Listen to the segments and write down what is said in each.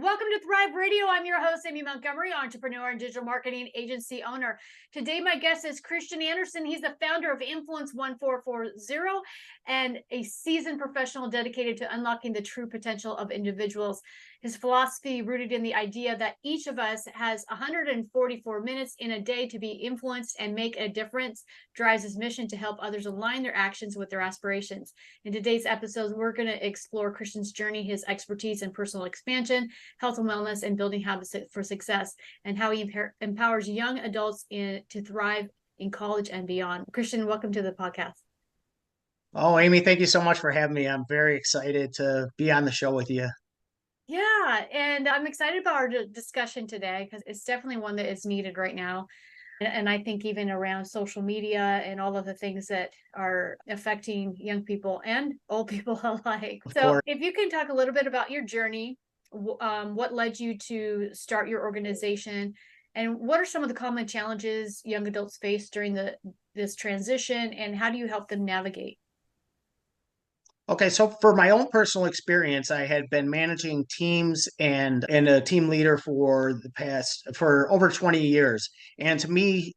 Welcome to Thrive Radio. I'm your host, Amy Montgomery, entrepreneur and digital marketing agency owner. Today, my guest is Christian Andersen. He's the founder of Influence 1440 and a seasoned professional dedicated to unlocking the true potential of individuals. His philosophy, rooted in the idea that each of us has 144 minutes in a day to be influenced and make a difference, drives his mission to help others align their actions with their aspirations. In today's episode, we're going to explore Christian's journey, his expertise in personal expansion, health and wellness, and building habits for success, and how he empowers young adults to thrive in college and beyond. Christian, welcome to the podcast. Oh, Amy, thank you so much for having me. I'm very excited to be on the show with you. Yeah, and I'm excited about our discussion today because it's definitely one that is needed right now. And I think even around social media and all of the things that are affecting young people and old people alike. Of So course. if you can talk a little bit about your journey, what led you to start your organization, and what are some of the common challenges young adults face during this transition, and how do you help them navigate? Okay, so for my own personal experience, I had been managing teams and a team leader for over 20 years. And to me,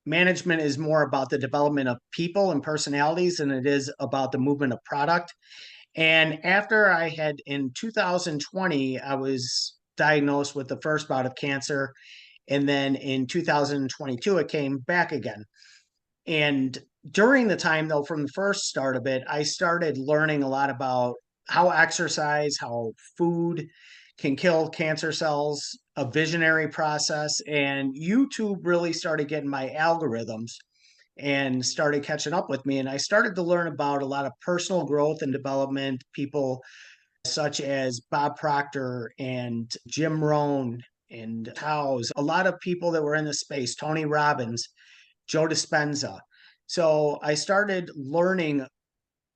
management is more about the development of people and personalities than it is about the movement of product. And after I had in 2020, I was diagnosed with the first bout of cancer. And then in 2022, it came back again. And during the time, though, from the first start of it, I started learning a lot about how exercise, how food can kill cancer cells, a visionary process. And YouTube really started getting my algorithms and started catching up with me. And I started to learn about a lot of personal growth and development, people such as Bob Proctor and Jim Rohn and House, a lot of people that were in the space, Tony Robbins, Joe Dispenza. So I started learning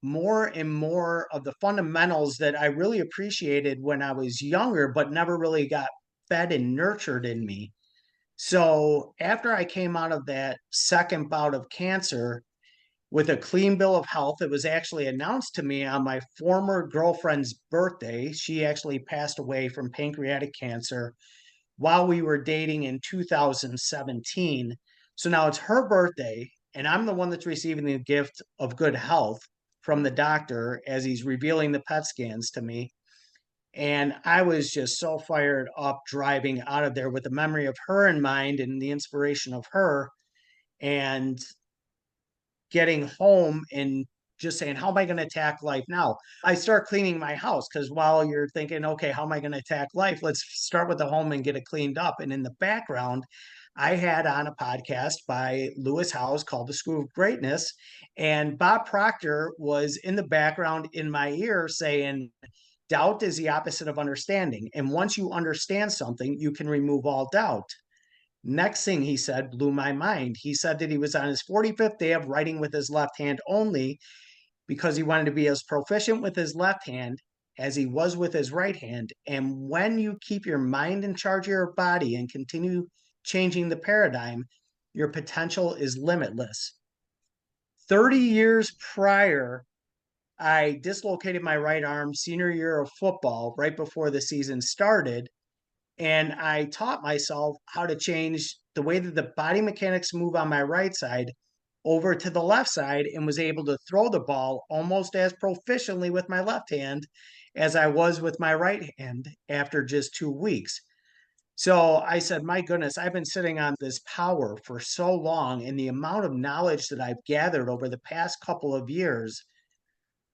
more and more of the fundamentals that I really appreciated when I was younger, but never really got fed and nurtured in me. So after I came out of that second bout of cancer with a clean bill of health, it was actually announced to me on my former girlfriend's birthday. She actually passed away from pancreatic cancer while we were dating in 2017. So now it's her birthday, and I'm the one that's receiving the gift of good health from the doctor as he's revealing the PET scans to me. And I was just so fired up driving out of there with the memory of her in mind and the inspiration of her, and getting home and just saying, how am I going to attack life now? I start cleaning my house because while you're thinking, okay, how am I going to attack life? Let's start with the home and get it cleaned up. And in the background, I had on a podcast by Lewis Howes called The School of Greatness. And Bob Proctor was in the background in my ear saying, doubt is the opposite of understanding. And once you understand something, you can remove all doubt. Next thing he said blew my mind. He said that he was on his 45th day of writing with his left hand only because he wanted to be as proficient with his left hand as he was with his right hand. And when you keep your mind in charge of your body and continue changing the paradigm, your potential is limitless. 30 years prior, I dislocated my right arm senior year of football right before the season started. And I taught myself how to change the way that the body mechanics move on my right side over to the left side, and was able to throw the ball almost as proficiently with my left hand as I was with my right hand after just 2 weeks. So I said, my goodness, I've been sitting on this power for so long, and the amount of knowledge that I've gathered over the past couple of years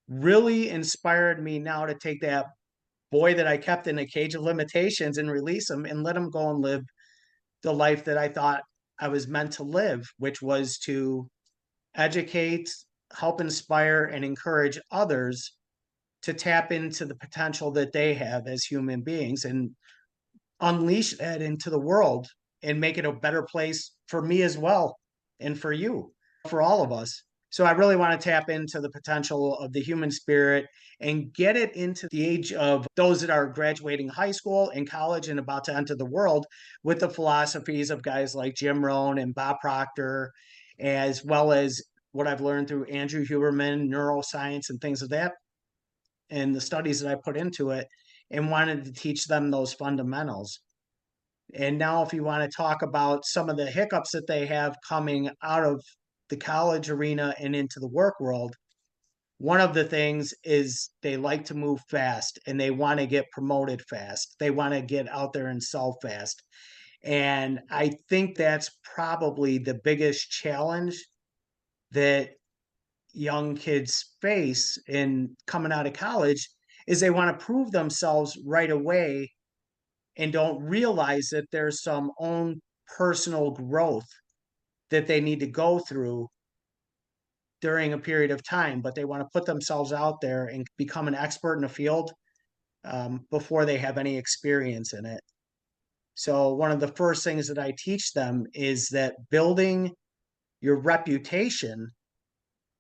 really inspired me now to take that boy that I kept in a cage of limitations and release him and let him go and live the life that I thought I was meant to live, which was to educate, help inspire, and encourage others to tap into the potential that they have as human beings and unleash that into the world and make it a better place for me as well, and for you, for all of us. So I really want to tap into the potential of the human spirit and get it into the age of those that are graduating high school and college and about to enter the world with the philosophies of guys like Jim Rohn and Bob Proctor, as well as what I've learned through Andrew Huberman, neuroscience, and things of that, and the studies that I put into it. and wanted to teach them those fundamentals. And now, if you want to talk about some of the hiccups that they have coming out of the college arena and into the work world, one of the things is they like to move fast and they want to get promoted fast. They want to get out there and sell fast. And I think that's probably the biggest challenge that young kids face in coming out of college is they want to prove themselves right away and don't realize that there's some own personal growth that they need to go through during a period of time, but they want to put themselves out there and become an expert in a field before they have any experience in it. So, one of the first things that I teach them is that building your reputation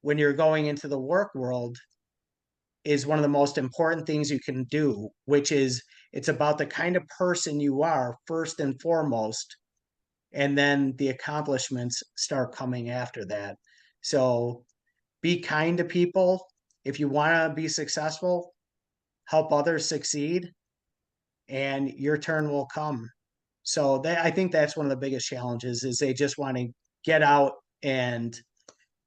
when you're going into the work world is one of the most important things you can do, which is it's about the kind of person you are first and foremost, and then the accomplishments start coming after that. So be kind to people. If you want to be successful, help others succeed, and your turn will come. So I think that's one of the biggest challenges is they just want to get out and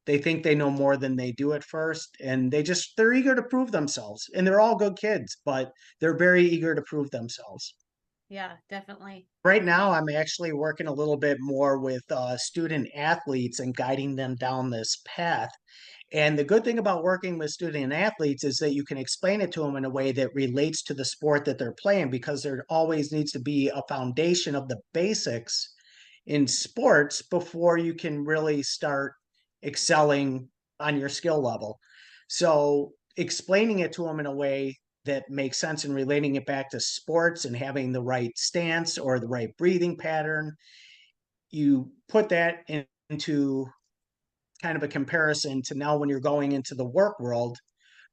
they think they know more than they do at first, and they're eager to prove themselves. And they're all good kids, but they're very eager to prove themselves. Yeah, definitely. Right now, I'm actually working a little bit more with student athletes and guiding them down this path. And the good thing about working with student athletes is that you can explain it to them in a way that relates to the sport that they're playing, because there always needs to be a foundation of the basics in sports before you can really start excelling on your skill level. So explaining it to them in a way that makes sense and relating it back to sports and having the right stance or the right breathing pattern, you put that into kind of a comparison to now when you're going into the work world.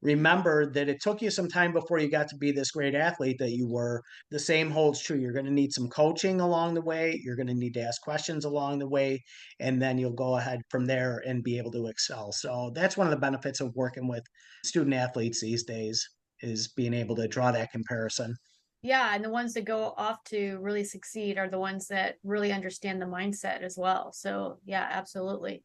Remember that it took you some time before you got to be this great athlete that you were. The same holds true. You're going to need some coaching along the way. You're going to need to ask questions along the way, and then you'll go ahead from there and be able to excel. So that's one of the benefits of working with student athletes these days, is being able to draw that comparison. Yeah, and the ones that go off to really succeed are the ones that really understand the mindset as well. So, yeah, absolutely.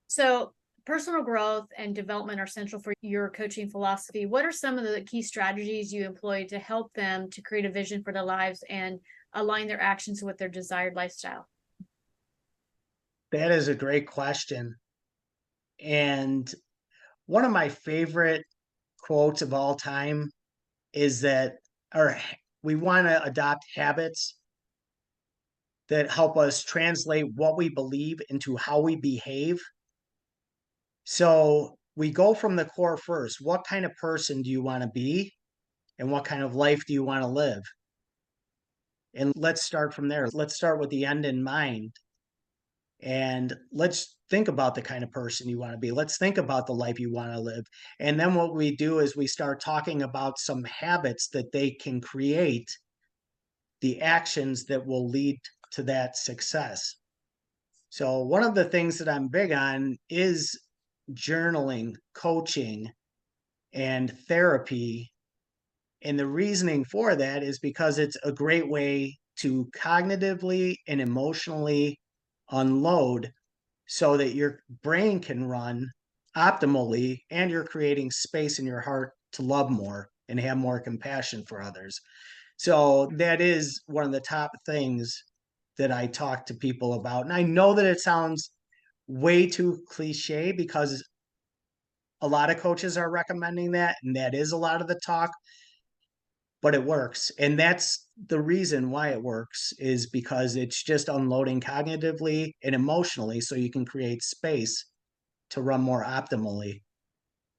So, personal growth and development are central for your coaching philosophy. What are some of the key strategies you employ to help them to create a vision for their lives and align their actions with their desired lifestyle? That is a great question. And one of my favorite quotes of all time is that or we want to adopt habits that help us translate what we believe into how we behave. So we go from the core first. What kind of person do you want to be? And what kind of life do you want to live? And let's start from there. Let's start with the end in mind. And let's think about the kind of person you want to be. Let's think about the life you want to live. And then what we do is we start talking about some habits that they can create, the actions that will lead to that success. So, one of the things that I'm big on is journaling, coaching, and therapy. And the reasoning for that is because it's a great way to cognitively and emotionally unload so that your brain can run optimally and you're creating space in your heart to love more and have more compassion for others. So that is one of the top things that I talk to people about. And I know that it sounds way too cliche because a lot of coaches are recommending that, and that is a lot of the talk, but it works. And that's the reason why it works, is because it's just unloading cognitively and emotionally so you can create space to run more optimally.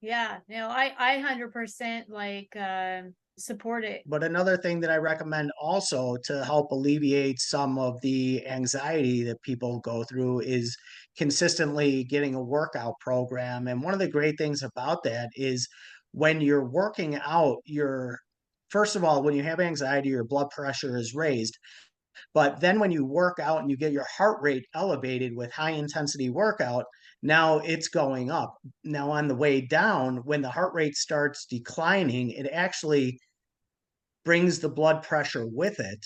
Yeah, no, I 100% support it. But another thing that I recommend also to help alleviate some of the anxiety that people go through is consistently getting a workout program. And one of the great things about that is when you're working out, first of all, when you have anxiety, your blood pressure is raised. But then when you work out and you get your heart rate elevated with high intensity workout, now it's going up. Now, on the way down, when the heart rate starts declining, it actually brings the blood pressure with it.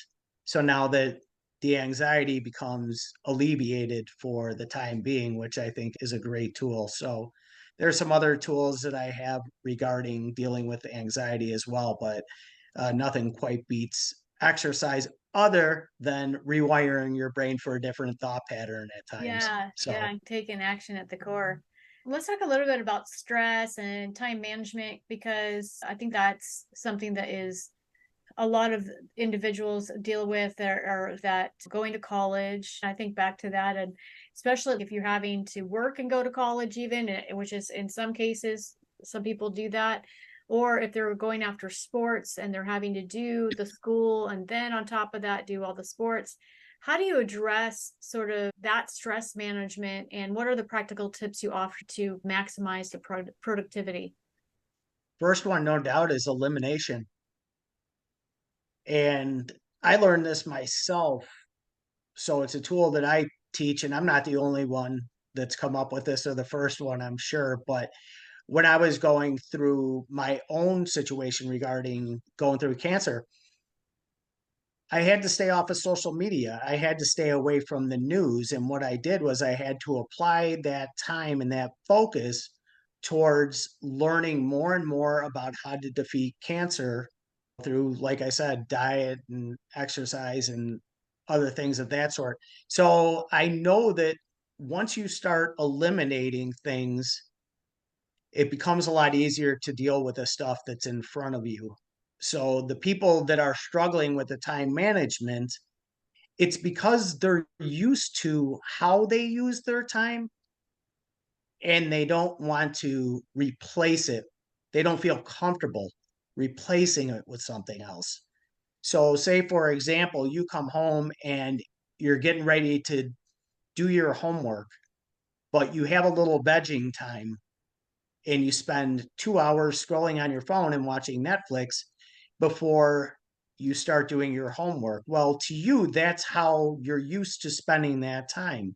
So now that the anxiety becomes alleviated for the time being, which I think is a great tool. So there's some other tools that I have regarding dealing with anxiety as well, but nothing quite beats exercise other than rewiring your brain for a different thought pattern at times. Yeah, So yeah, taking action at the core. Let's talk a little bit about stress and time management because I think that's something that is a lot of individuals deal with or that going to college. I think back to that, and especially if you're having to work and go to college, even which is in some cases, some people do that, or if they're going after sports and they're having to do the school and then on top of that, do all the sports. How do you address sort of that stress management and what are the practical tips you offer to maximize the productivity? first one, no doubt, is elimination. And I learned this myself. So it's a tool that I teach, and I'm not the only one that's come up with this or the first one, I'm sure. But when I was going through my own situation regarding going through cancer, I had to stay off of social media. I had to stay away from the news. And what I did was I had to apply that time and that focus towards learning more and more about how to defeat cancer through, like I said, diet and exercise and other things of that sort. So I know that once you start eliminating things, it becomes a lot easier to deal with the stuff that's in front of you. So the people that are struggling with the time management, it's because they're used to how they use their time and they don't want to replace it. They don't feel comfortable replacing it with something else. So, say for example, you come home and you're getting ready to do your homework, but you have a little vegging time and you spend 2 hours scrolling on your phone and watching Netflix before you start doing your homework. Well, to you, that's how you're used to spending that time.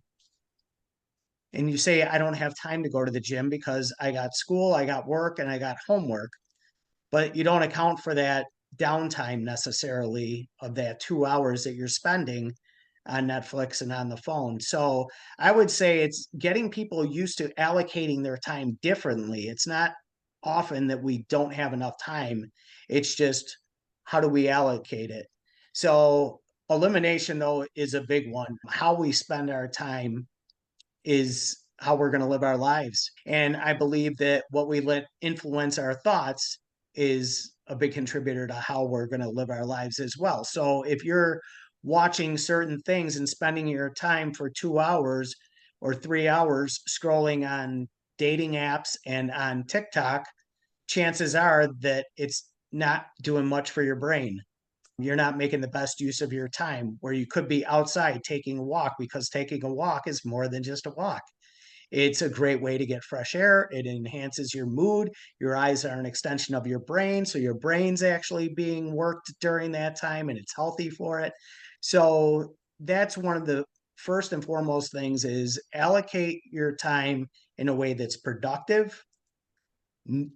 And you say, I don't have time to go to the gym because I got school, I got work, and I got homework. But you don't account for that downtime necessarily of that 2 hours that you're spending on Netflix and on the phone. So I would say it's getting people used to allocating their time differently. It's not often that we don't have enough time. It's just how do we allocate it? So elimination though is a big one. How we spend our time is how we're going to live our lives. And I believe that what we let influence our thoughts is a big contributor to how we're going to live our lives as well. So if you're watching certain things and spending your time for 2 hours or 3 hours scrolling on dating apps and on TikTok, chances are that it's not doing much for your brain. You're not making the best use of your time where you could be outside taking a walk because taking a walk is more than just a walk. It's a great way to get fresh air. It enhances your mood. Your eyes are an extension of your brain. So your brain's actually being worked during that time and it's healthy for it. So that's one of the first and foremost things is allocate your time in a way that's productive.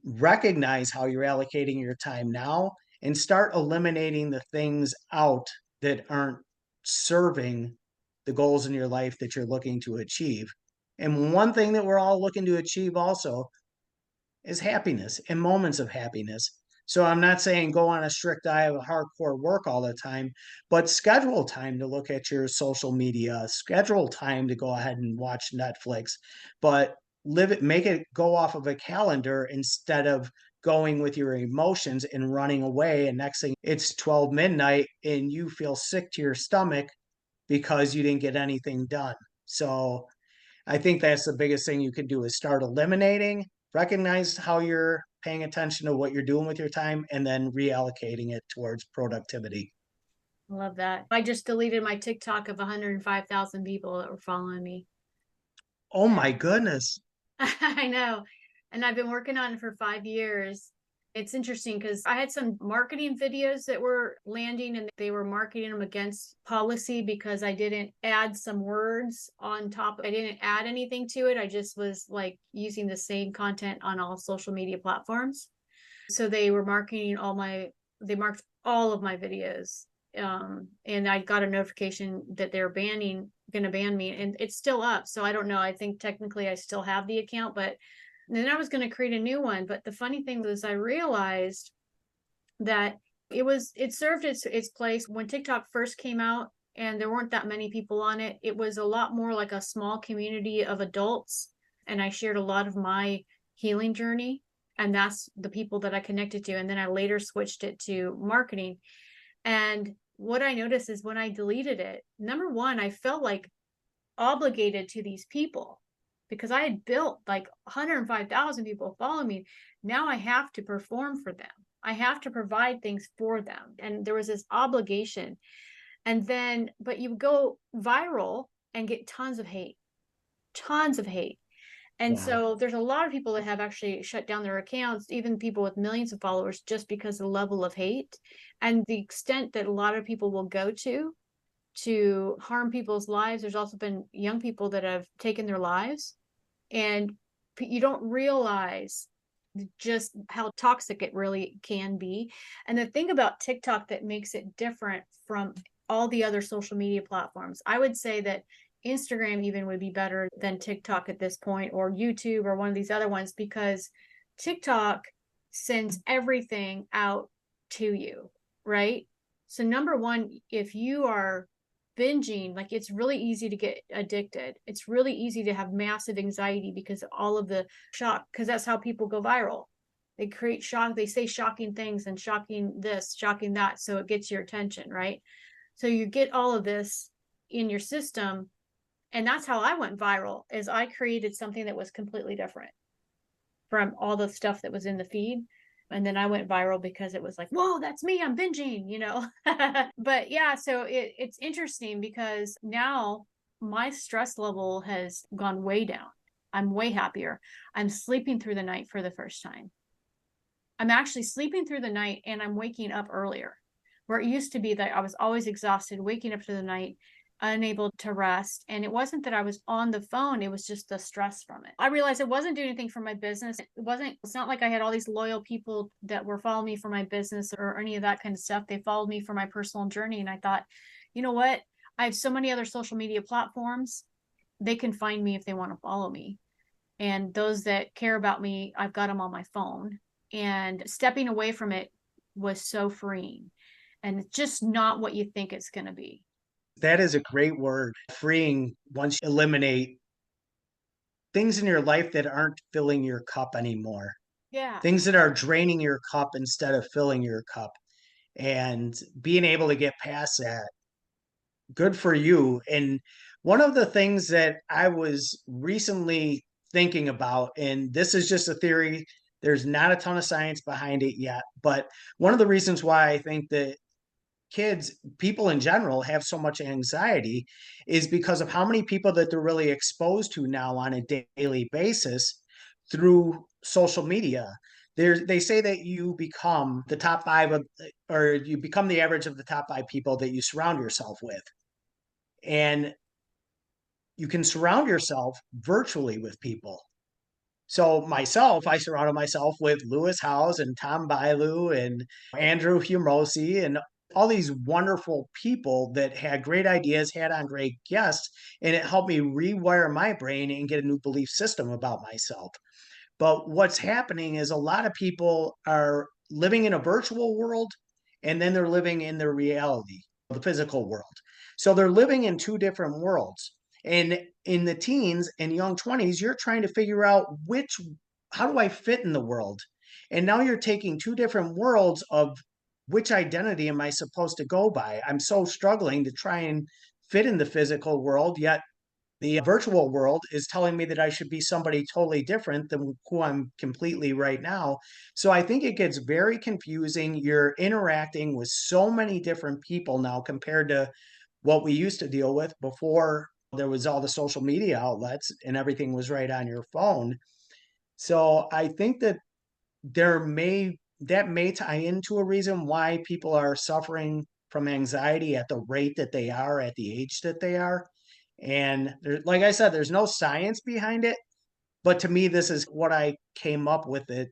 Recognize how you're allocating your time now and start eliminating the things out that aren't serving the goals in your life that you're looking to achieve. And one thing that we're all looking to achieve also is happiness and moments of happiness. So I'm not saying go on a strict diet of hardcore work all the time, but schedule time to look at your social media, schedule time to go ahead and watch Netflix, but live it, make it go off of a calendar instead of going with your emotions and running away. And next thing it's 12 midnight and you feel sick to your stomach because you didn't get anything done. So I think that's the biggest thing you can do is start eliminating, recognize how you're paying attention to what you're doing with your time, and then reallocating it towards productivity. I love that. I just deleted my TikTok of 105,000 people that were following me. Oh my goodness. I know. And I've been working on it for 5 years. It's interesting because I had some marketing videos that were landing and they were marketing them against policy because I didn't add some words on top. I didn't add anything to it. I just was like using the same content on all social media platforms. So they were marketing all my, they marked all of my videos. And I got a notification that they're going to ban me, and it's still up. So I don't know. I think technically I still have the account, but then I was going to create a new one. But the funny thing was I realized that it served its place when TikTok first came out, and there weren't that many people on it. It was a lot more like a small community of adults, and I shared a lot of my healing journey, and that's the people that I connected to. And then I later switched it to marketing. And what I noticed is when I deleted it, number one, I felt like obligated to these people because I had built like 105,000 people follow me. Now I have to perform for them. I have to provide things for them. And there was this obligation. And then, but you go viral and get tons of hate, tons of hate. And Wow. so there's a lot of people that have actually shut down their accounts, even people with millions of followers, just because of the level of hate and the extent that a lot of people will go to harm people's lives. There's also been young people that have taken their lives, and you don't realize just how toxic it really can be. And the thing about TikTok that makes it different from all the other social media platforms, I would say that Instagram even would be better than TikTok at this point, or YouTube, or one of these other ones, because TikTok sends everything out to you, right? So number one, if you are binging, like, it's really easy to get addicted. It's really easy to have massive anxiety because all of the shock, because that's how people go viral. They create shock, they say shocking things and shocking this, shocking that, so it gets your attention, right? So you get all of this in your system. And that's how I went viral, is I created something that was completely different from all the stuff that was in the feed. And then I went viral because it was like, whoa, that's me, I'm binging, you know. But yeah, so it's interesting because now my stress level has gone way down. I'm way happier. I'm sleeping through the night for the first time. I'm actually sleeping through the night and I'm waking up earlier, where it used to be that I was always exhausted, waking up through the night, unable to rest. And it wasn't that I was on the phone, it was just the stress from it. I realized it wasn't doing anything for my business. It's not like I had all these loyal people that were following me for my business or any of that kind of stuff. They followed me for my personal journey. And I thought, you know what? I have so many other social media platforms. They can find me if they want to follow me. And those that care about me, I've got them on my phone. And stepping away from it was so freeing. And it's just not what you think it's going to be. That is a great word. Freeing once you eliminate things in your life that aren't filling your cup anymore, Yeah. things that are draining your cup instead of filling your cup, and being able to get past that. Good for you. And one of the things that I was recently thinking about, and this is just a theory, there's not a ton of science behind it yet, but one of the reasons why I think that kids, people in general, have so much anxiety is because of how many people that they're really exposed to now on a daily basis through social media. They say that you become the top five of, or you become the average of the top five people that you surround yourself with. And you can surround yourself virtually with people. So myself, I surrounded myself with Lewis Howes and Tom Bailu and Andrew Humosi and all these wonderful people that had great ideas, had on great guests, and it helped me rewire my brain and get a new belief system about myself. But what's happening is a lot of people are living in a virtual world and then they're living in their reality, the physical world. So they're living in two different worlds. And in the teens and young 20s, you're trying to figure out how do I fit in the world? And now you're taking two different worlds of which identity am I supposed to go by? I'm so struggling to try and fit in the physical world, yet the virtual world is telling me that I should be somebody totally different than who I'm completely right now. So I think it gets very confusing. You're interacting with so many different people now compared to what we used to deal with before there was all the social media outlets and everything was right on your phone. So I think that that may tie into a reason why people are suffering from anxiety at the rate that they are at the age that they are. And there, like I said, there's no science behind it, but to me, this is what I came up with. It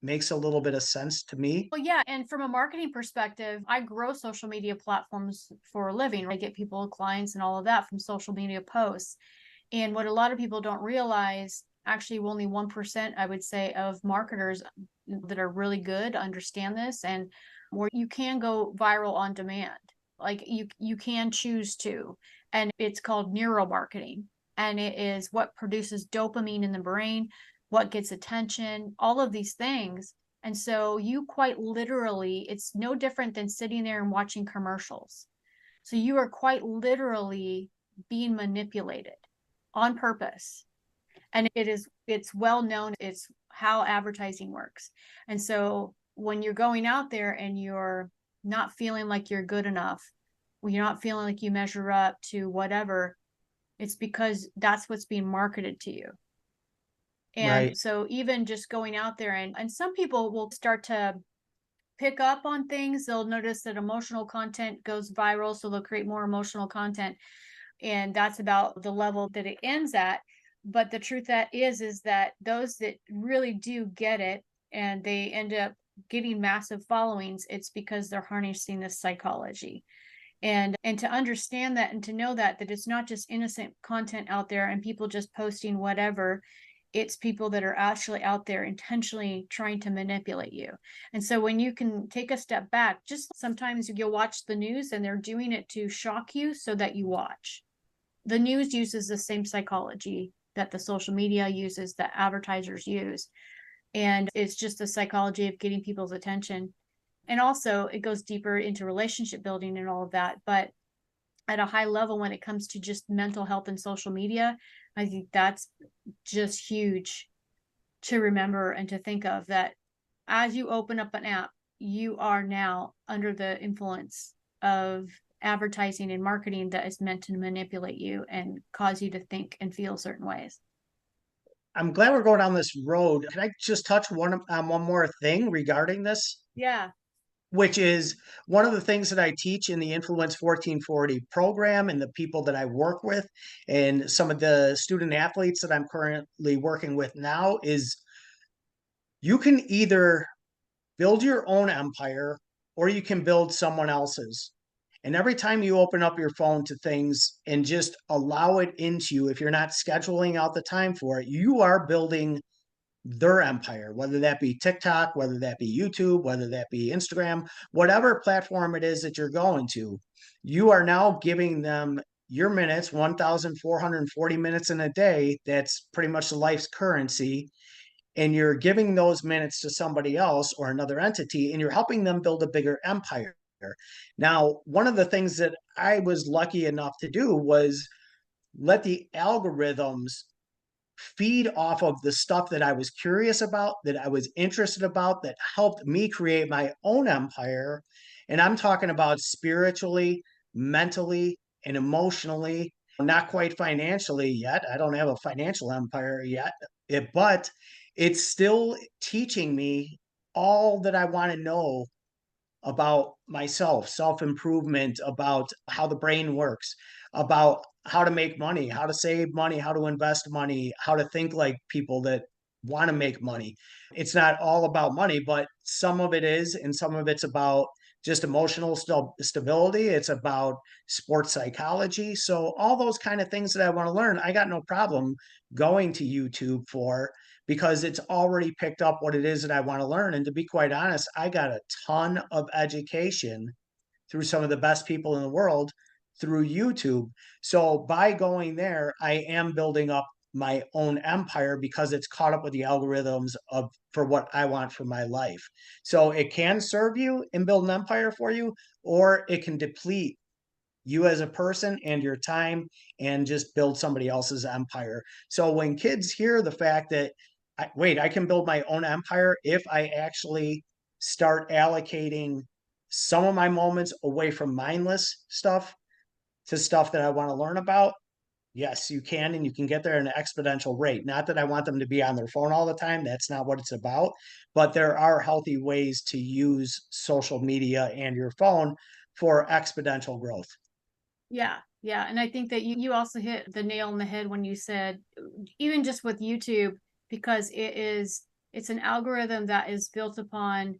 makes a little bit of sense to me. Well, yeah. And from a marketing perspective, I grow social media platforms for a living. I get people, clients, and all of that from social media posts. And what a lot of people don't realize, actually, only 1%, I would say, of marketers that are really good understand this, and where you can go viral on demand. Like you can choose to. And it's called neuromarketing. And it is what produces dopamine in the brain, what gets attention, all of these things. And so you quite literally, it's no different than sitting there and watching commercials. So you are quite literally being manipulated on purpose. And it's well known, it's how advertising works. And so when you're going out there and you're not feeling like you're good enough, when you're not feeling like you measure up to whatever, it's because that's what's being marketed to you. And Right. so even just going out there, and some people will start to pick up on things. They'll notice that emotional content goes viral, so they'll create more emotional content. And that's about the level that it ends at. But the truth that is that those that really do get it and they end up getting massive followings, it's because they're harnessing this psychology. And to understand that and to know that it's not just innocent content out there and people just posting whatever, it's people that are actually out there intentionally trying to manipulate you. And so when you can take a step back, just sometimes you'll watch the news and they're doing it to shock you so that you watch. The news uses the same psychology that the social media uses, that advertisers use. And it's just the psychology of getting people's attention. And also it goes deeper into relationship building and all of that. But at a high level, when it comes to just mental health and social media, I think that's just huge to remember and to think of, that as you open up an app, you are now under the influence of advertising and marketing that is meant to manipulate you and cause you to think and feel certain ways. I'm glad we're going down this road. Can I just touch on one more thing regarding this? Yeah. Which is one of the things that I teach in the Influence 1440 program, and the people that I work with and some of the student athletes that I'm currently working with now is you can either build your own empire or you can build someone else's. And every time you open up your phone to things and just allow it into you, if you're not scheduling out the time for it, you are building their empire, whether that be TikTok, whether that be YouTube, whether that be Instagram, whatever platform it is that you're going to, you are now giving them your minutes, 1,440 minutes in a day. That's pretty much the life's currency. And you're giving those minutes to somebody else or another entity, and you're helping them build a bigger empire. Now, one of the things that I was lucky enough to do was let the algorithms feed off of the stuff that I was curious about, that I was interested about, that helped me create my own empire. And I'm talking about spiritually, mentally, and emotionally, not quite financially yet. I don't have a financial empire yet, but it's still teaching me all that I want to know about myself, self improvement, about how the brain works, about how to make money, how to save money, how to invest money, how to think like people that want to make money. It's not all about money, but some of it is, and some of it's about just emotional stability. It's about sports psychology. So, all those kind of things that I want to learn, I got no problem going to YouTube for, because it's already picked up what it is that I want to learn. And to be quite honest, I got a ton of education through some of the best people in the world through YouTube. So by going there, I am building up my own empire because it's caught up with the algorithms of for what I want for my life. So it can serve you and build an empire for you, or it can deplete you as a person and your time and just build somebody else's empire. So when kids hear the fact that, wait, I can build my own empire if I actually start allocating some of my moments away from mindless stuff to stuff that I want to learn about, yes, you can, and you can get there at an exponential rate. Not that I want them to be on their phone all the time. That's not what it's about. But there are healthy ways to use social media and your phone for exponential growth. Yeah, yeah. And I think that you also hit the nail on the head when you said, even just with YouTube, because It's an algorithm that is built upon,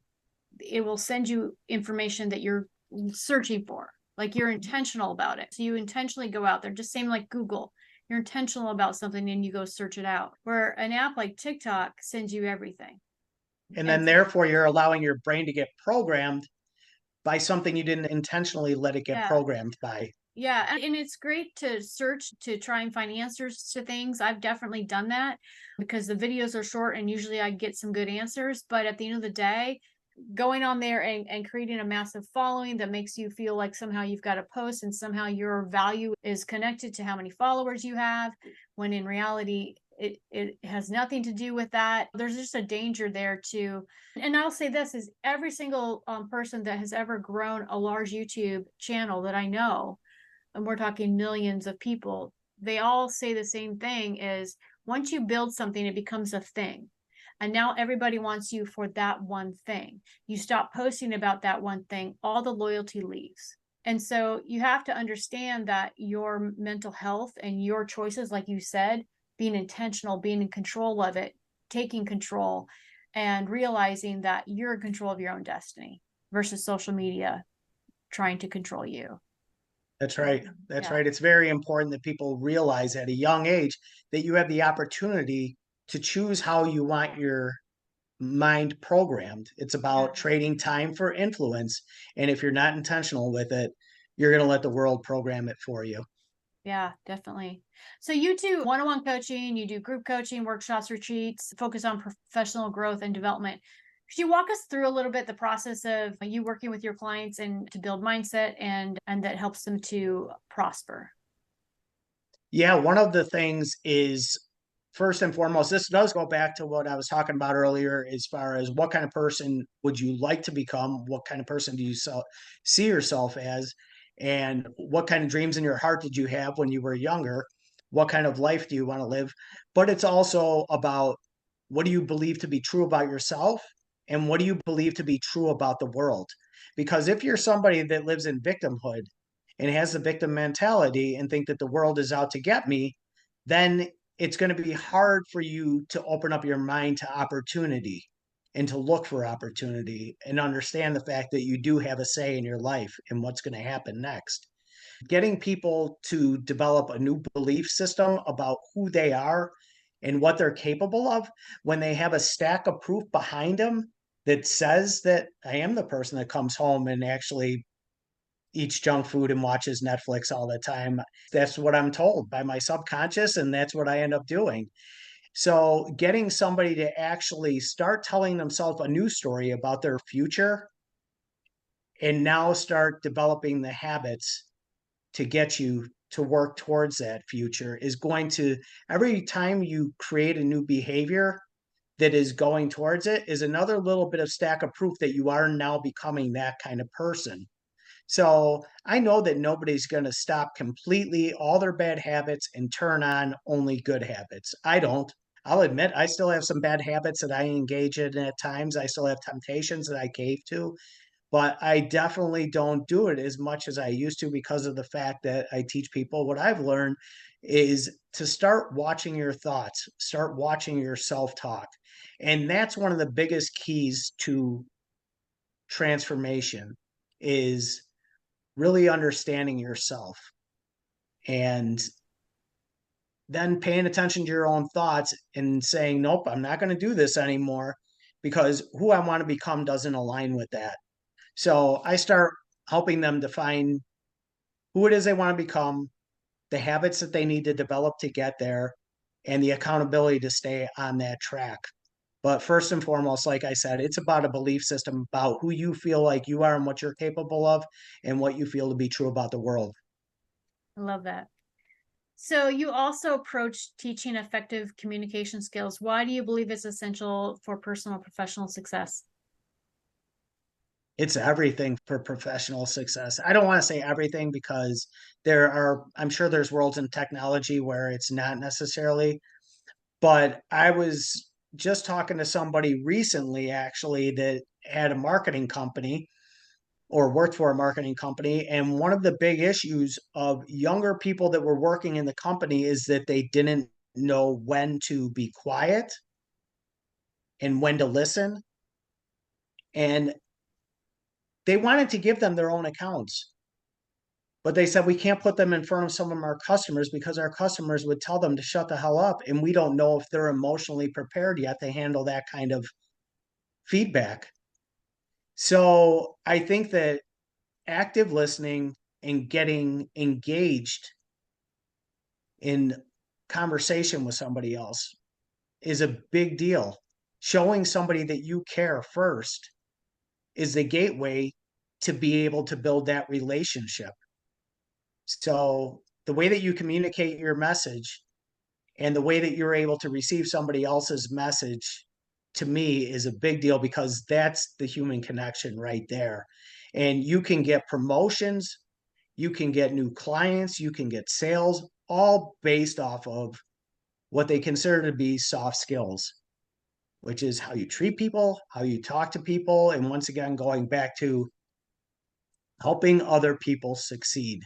it will send you information that you're searching for. Like you're intentional about it. So you intentionally go out there, just same like Google. You're intentional about something and you go search it out. Where an app like TikTok sends you everything. And then And therefore you're allowing your brain to get programmed by something you didn't intentionally let it get yeah, programmed by. yeah. And it's great to search to try and find answers to things. I've definitely done that because the videos are short and usually I get some good answers. But at the end of the day, going on there and creating a massive following that makes you feel like somehow you've got a post and somehow your value is connected to how many followers you have, when in reality it has nothing to do with that. There's just a danger there too. And I'll say this is every single person that has ever grown a large YouTube channel that I know, and we're talking millions of people, they all say the same thing is once you build something, it becomes a thing. And now everybody wants you for that one thing. You stop posting about that one thing, all the loyalty leaves. And so you have to understand that your mental health and your choices, like you said, being intentional, being in control of it, taking control, and realizing that you're in control of your own destiny versus social media trying to control you. That's right. That's Yeah. right. It's very important that people realize at a young age that you have the opportunity to choose how you want your mind programmed. It's Yeah. about trading time for influence. And if you're not intentional with it, you're going to let the world program it for you. Yeah, definitely. So you do one-on-one coaching, you do group coaching, workshops, retreats, focus on professional growth and development. Could you walk us through a little bit the process of you working with your clients and to build mindset and that helps them to prosper? Yeah, one of the things is first and foremost, this does go back to what I was talking about earlier as far as what kind of person would you like to become? What kind of person do you see yourself as? And what kind of dreams in your heart did you have when you were younger? What kind of life do you want to live? But it's also about what do you believe to be true about yourself? And what do you believe to be true about the world? Because if you're somebody that lives in victimhood, and has the victim mentality and think that the world is out to get me, then it's going to be hard for you to open up your mind to opportunity and to look for opportunity and understand the fact that you do have a say in your life and what's going to happen next. Getting people to develop a new belief system about who they are and what they're capable of when they have a stack of proof behind them that says that I am the person that comes home and actually eats junk food and watches Netflix all the time. That's what I'm told by my subconscious, and that's what I end up doing. So, getting somebody to actually start telling themselves a new story about their future and now start developing the habits to get you to work towards that future is going to, every time you create a new behavior that is going towards it, is another little bit of stack of proof that you are now becoming that kind of person. So I know that nobody's going to stop completely all their bad habits and turn on only good habits. I don't. I'll admit I still have some bad habits that I engage in at times. I still have temptations that I cave to, but I definitely don't do it as much as I used to because of the fact that I teach people what I've learned is to start watching your thoughts, start watching your self talk. And that's one of the biggest keys to transformation is really understanding yourself and then paying attention to your own thoughts and saying, nope, I'm not going to do this anymore because who I want to become doesn't align with that. So I start helping them define who it is they want to become, the habits that they need to develop to get there, and the accountability to stay on that track. But first and foremost, like I said, it's about a belief system about who you feel like you are and what you're capable of and what you feel to be true about the world. I love that. So you also approach teaching effective communication skills. Why do you believe it's essential for personal and professional success? It's everything for professional success. I don't want to say everything because there are, I'm sure there's worlds in technology where it's not necessarily, but I was just talking to somebody recently actually that had a marketing company or worked for a marketing company. And one of the big issues of younger people that were working in the company is that they didn't know when to be quiet and when to listen. And they wanted to give them their own accounts, but they said we can't put them in front of some of our customers because our customers would tell them to shut the hell up. And we don't know if they're emotionally prepared yet to handle that kind of feedback. So I think that active listening and getting engaged in conversation with somebody else is a big deal. Showing somebody that you care first is the gateway to be able to build that relationship. So the way that you communicate your message and the way that you're able to receive somebody else's message, to me, is a big deal, because that's the human connection right there. And you can get promotions, you can get new clients, you can get sales, all based off of what they consider to be soft skills, which is how you treat people, how you talk to people, and once again, going back to helping other people succeed.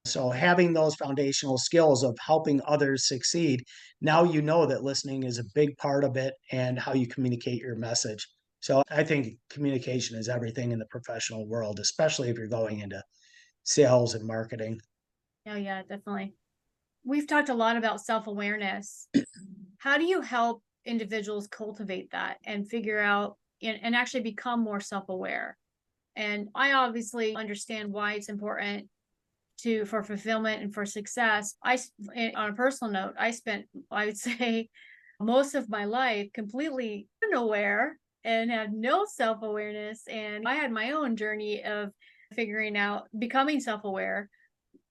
So having those foundational skills of helping others succeed, now you know that listening is a big part of it, and how you communicate your message. So I think communication is everything in the professional world, especially if you're going into sales and marketing. Oh, yeah, definitely. We've talked a lot about self-awareness. How do you help individuals cultivate that and figure out and actually become more self-aware? And I obviously understand why it's important for fulfillment and for success. On a personal note, I would say, most of my life completely unaware and had no self-awareness. And I had my own journey of figuring out becoming self-aware.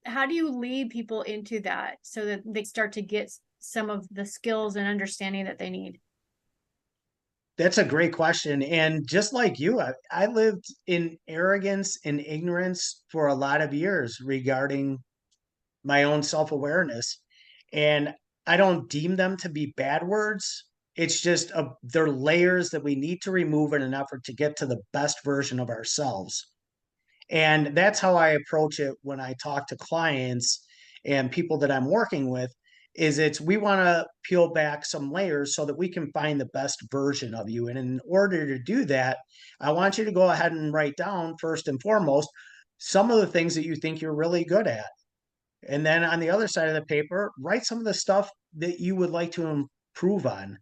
How do you lead people into that so that they start to get some of the skills and understanding that they need? That's a great question. And just like you, I lived in arrogance and ignorance for a lot of years regarding my own self awareness. And I don't deem them to be bad words. It's just they're layers that we need to remove in an effort to get to the best version of ourselves. And that's how I approach it when I talk to clients and people that I'm working with. Is it's we want to peel back some layers so that we can find the best version of you. And in order to do that, I want you to go ahead and write down, first and foremost, some of the things that you think you're really good at. And then on the other side of the paper, write some of the stuff that you would like to improve on.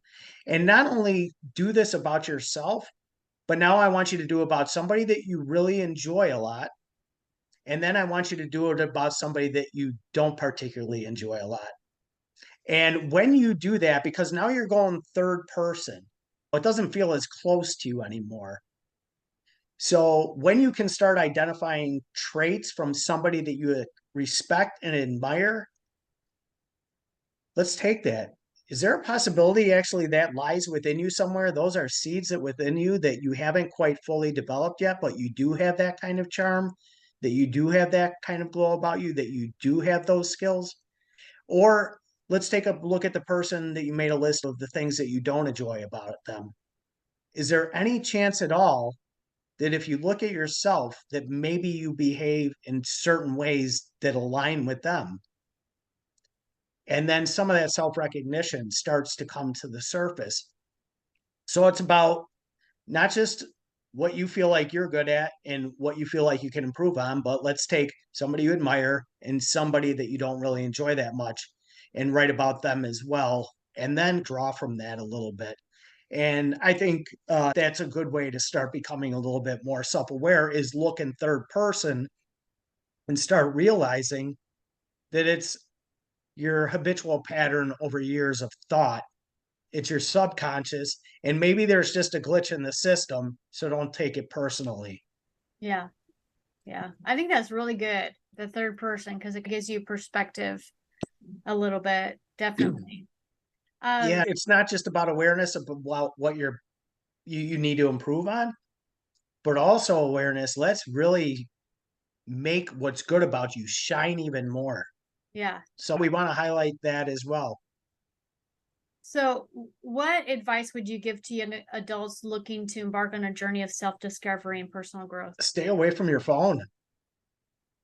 And not only do this about yourself, but now I want you to do about somebody that you really enjoy a lot. And then I want you to do it about somebody that you don't particularly enjoy a lot. And when you do that, because now you're going third person, it doesn't feel as close to you anymore. So when you can start identifying traits from somebody that you respect and admire, let's take that. Is there a possibility actually that lies within you somewhere? Those are seeds that within you that you haven't quite fully developed yet, but you do have that kind of charm, that you do have that kind of glow about you, that you do have those skills. Or let's take a look at the person that you made a list of the things that you don't enjoy about them. Is there any chance at all that if you look at yourself, that maybe you behave in certain ways that align with them? And then some of that self recognition starts to come to the surface. So it's about not just what you feel like you're good at and what you feel like you can improve on, but let's take somebody you admire and somebody that you don't really enjoy that much and write about them as well. And then draw from that a little bit. And I think that's a good way to start becoming a little bit more self aware, is look in third person and start realizing that it's your habitual pattern over years of thought. It's your subconscious, and maybe there's just a glitch in the system, so don't take it personally. Yeah. Yeah. I think that's really good. The third person, because it gives you perspective a little bit. Definitely. Yeah, it's not just about awareness about what you need to improve on, but also awareness. Let's really make what's good about you shine even more. Yeah. So we want to highlight that as well. So, what advice would you give to young adults looking to embark on a journey of self-discovery and personal growth? Stay away from your phone.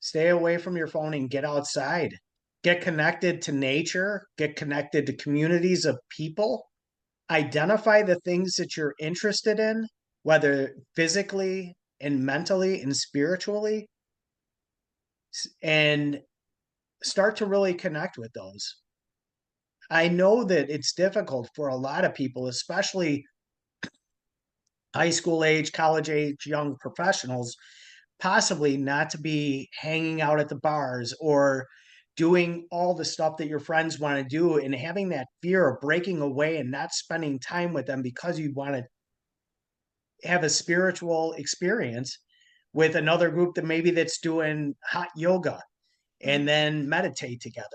Stay away from your phone and get outside. Get connected to nature, get connected to communities of people, identify the things that you're interested in, whether physically and mentally and spiritually, and start to really connect with those. I know that it's difficult for a lot of people, especially high school age, college age, young professionals, possibly not to be hanging out at the bars or doing all the stuff that your friends want to do, and having that fear of breaking away and not spending time with them because you want to have a spiritual experience with another group that maybe that's doing hot yoga and then meditate together.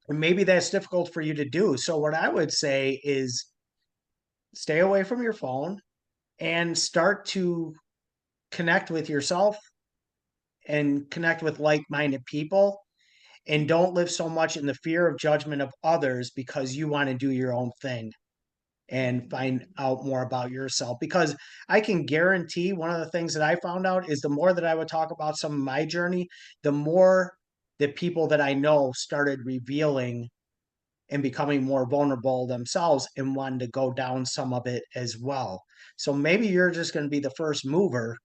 And maybe that's difficult for you to do. So what I would say is stay away from your phone and start to connect with yourself and connect with like-minded people, and don't live so much in the fear of judgment of others because you want to do your own thing and find out more about yourself. Because I can guarantee one of the things that I found out is the more that I would talk about some of my journey, the more that people that I know started revealing and becoming more vulnerable themselves and wanted to go down some of it as well. So maybe you're just going to be the first mover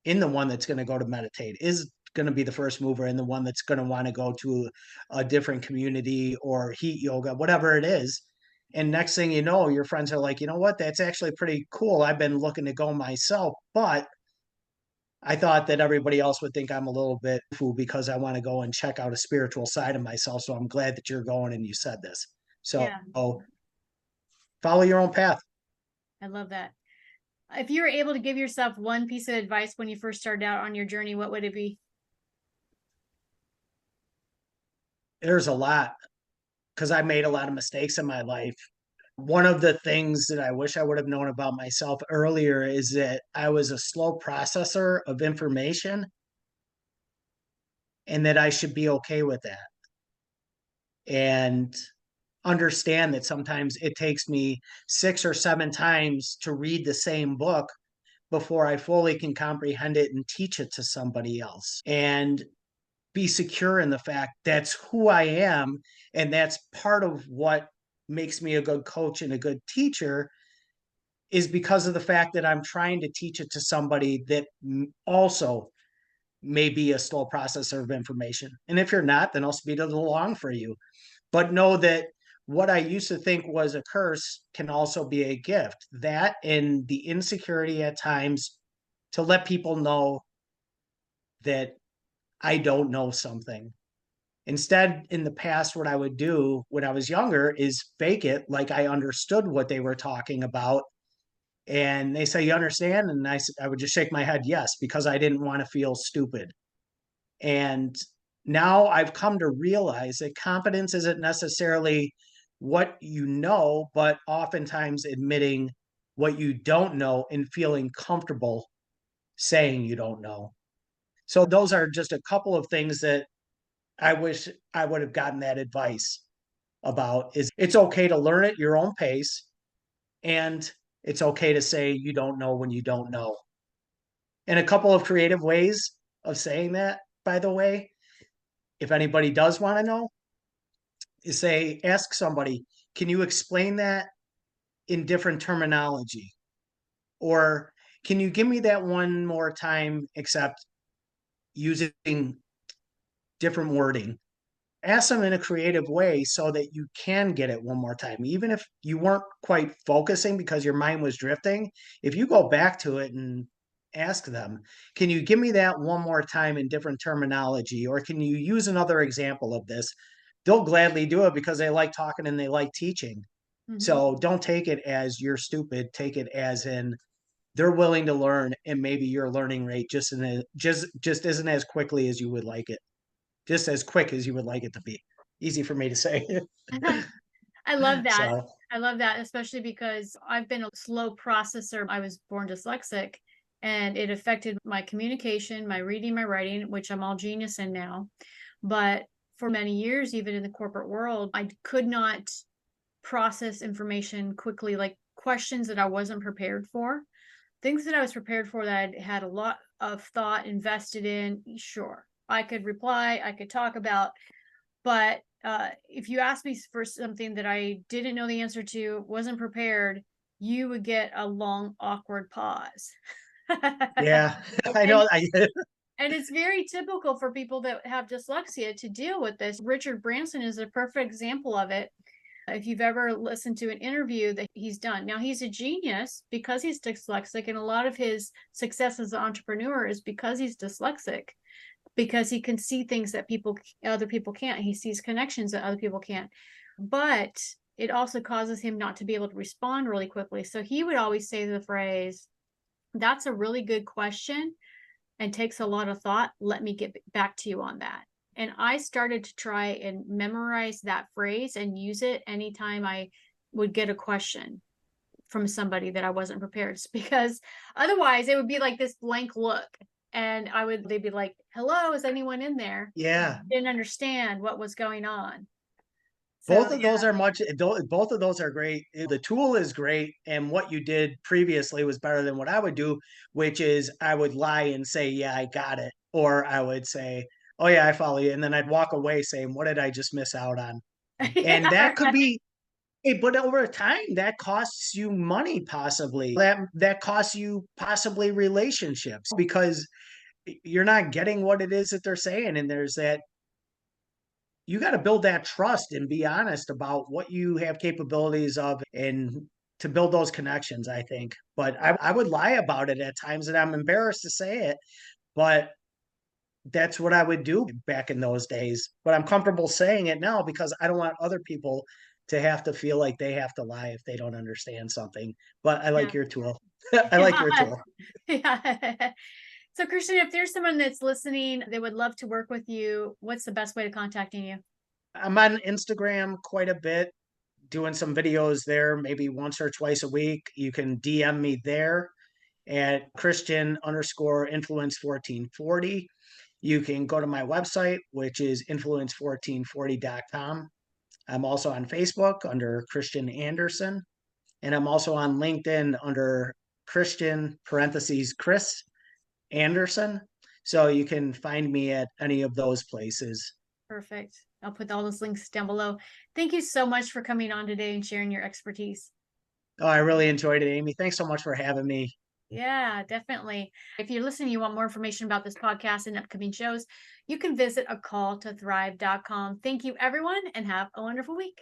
in the one that's going to go to meditate, is going to be the first mover in the one that's going to want to go to a different community or heat yoga, whatever it is. And next thing you know, your friends are like, you know what, that's actually pretty cool. I've been looking to go myself, but I thought that everybody else would think I'm a little bit fool because I want to go and check out a spiritual side of myself. So I'm glad that you're going and you said this. So Yeah, follow your own path. I love that. If you were able to give yourself one piece of advice when you first started out on your journey, what would it be? There's a lot because I made a lot of mistakes in my life. One of the things that I wish I would have known about myself earlier is that I was a slow processor of information and that I should be okay with that. And understand that sometimes it takes me 6 or 7 times to read the same book before I fully can comprehend it and teach it to somebody else. And be secure in the fact that's who I am. And that's part of what makes me a good coach and a good teacher, is because of the fact that I'm trying to teach it to somebody that also may be a slow processor of information. And if you're not, then I'll speed it along for you. But know that what I used to think was a curse can also be a gift. That and the insecurity at times to let people know that I don't know something. Instead, in the past, what I would do when I was younger is fake it like I understood what they were talking about. And they say, "You understand?" And I would just shake my head, yes, because I didn't want to feel stupid. And now I've come to realize that competence isn't necessarily what you know, but oftentimes admitting what you don't know and feeling comfortable saying you don't know. So those are just a couple of things that I wish I would have gotten that advice about. Is it's okay to learn at your own pace, and it's okay to say you don't know when you don't know. And a couple of creative ways of saying that, by the way, if anybody does want to know, is say, ask somebody, can you explain that in different terminology? Or can you give me that one more time, except using different wording? Ask them in a creative way so that you can get it one more time. Even if you weren't quite focusing because your mind was drifting, if you go back to it and ask them, can you give me that one more time in different terminology? Or can you use another example of this? They'll gladly do it because they like talking and they like teaching. Mm-hmm. So don't take it as you're stupid. Take it as in they're willing to learn, and maybe your learning rate just isn't as quickly as you would like it, just as quick as you would like it to be. Easy for me to say. I love that. So, I love that, especially because I've been a slow processor. I was born dyslexic and it affected my communication, my reading, my writing, which I'm all genius in now. But for many years, even in the corporate world, I could not process information quickly, like questions that I wasn't prepared for, things that I was prepared for that I had a lot of thought invested in. Sure, I could reply, I could talk about, but if you asked me for something that I didn't know the answer to, wasn't prepared, you would get a long, awkward pause. Yeah, I And know. and it's very typical for people that have dyslexia to deal with this. Richard Branson is a perfect example of it. If you've ever listened to an interview that he's done, now he's a genius because he's dyslexic, and a lot of his success as an entrepreneur is because he's dyslexic, because he can see things that other people can't. He sees connections that other people can't. But it also causes him not to be able to respond really quickly. So he would always say the phrase, "That's a really good question and takes a lot of thought. Let me get back to you on that." And I started to try and memorize that phrase and use it anytime I would get a question from somebody that I wasn't prepared, because otherwise it would be like this blank look. And they'd be like, "Hello, is anyone in there?" Yeah, Didn't understand what was going on. both So of those are both of those are great. The tool is great, and what you did previously was better than what I would do, which is I would lie and say, "Yeah, I got it," or I would say, "Oh yeah, I follow you," and then I'd walk away saying, "What did I just miss out on?" And yeah, that could right. be, but over time, that costs you money, possibly. That costs you possibly relationships because you're not getting what it is that they're saying, and there's that you got to build that trust and be honest about what you have capabilities of and to build those connections, I think. But I would lie about it at times and I'm embarrassed to say it, but that's what I would do back in those days. But I'm comfortable saying it now because I don't want other people to have to feel like they have to lie if they don't understand something. But I like Yeah. your tool. I like your tool. Yeah. So, Christian, if there's someone that's listening, they would love to work with you, what's the best way to contacting you? I'm on Instagram quite a bit, doing some videos there, maybe once or twice a week. You can DM me there at Christian_influence1440. You can go to my website, which is influence1440.com. I'm also on Facebook under Christian Andersen, and I'm also on LinkedIn under Christian parentheses Chris Andersen. So you can find me at any of those places. Perfect. I'll put all those links down below. Thank you so much for coming on today and sharing your expertise. Oh, I really enjoyed it, Amy. Thanks so much for having me. Yeah, definitely. If you're listening, you want more information about this podcast and upcoming shows, you can visit acalltothrive.com. Thank you, everyone, and have a wonderful week.